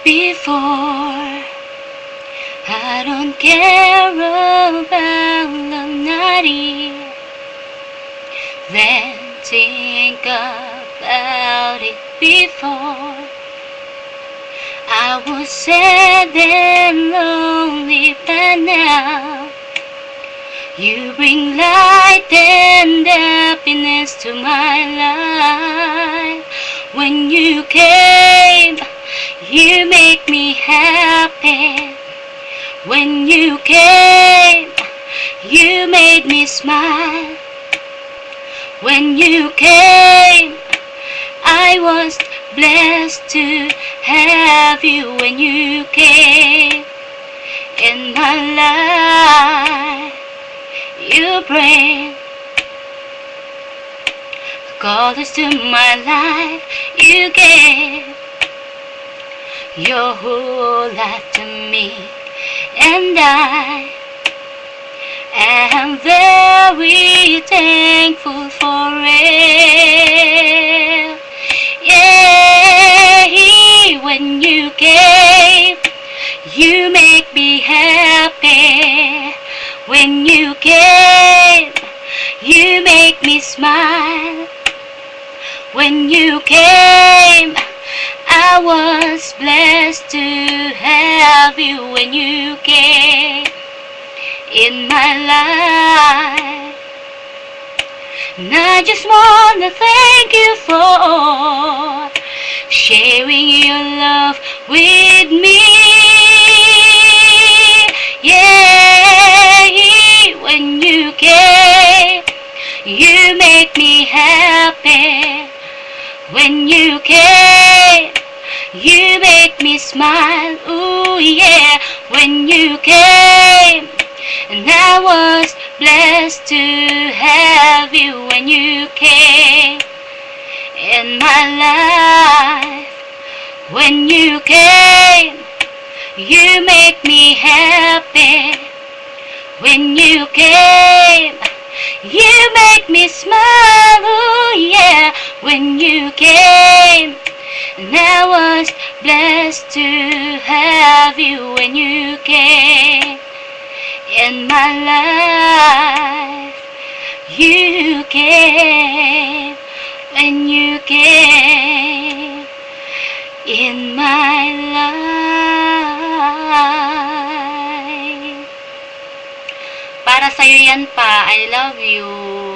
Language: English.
before. I don't care about love, not even think about it before. I was sad and lonely, but now you bring light and happiness to my life. When you came, you make me happy. When you came, you made me smile. When you came, I was blessed to have you. When you came in my life, you bring colors to my life. You gave your whole life to me, and I am very thankful for it. Yeah, when you came, you make me happy. When you came, you make me smile. When you came, I was blessed to have you. When you came in my life, and I just wanna thank you for sharing your love with me. Yeah, when you came, you make me happy. When you came, you make me smile. Ooh yeah, when you came, and I was blessed to have you. When you came in my life, when you came, you make me happy. When you came, you make me smile. Ooh yeah, when you came, and I was blessed to have you. When you came in my life, you came. When you came in my life. Para sa'yo yan pa. I love you.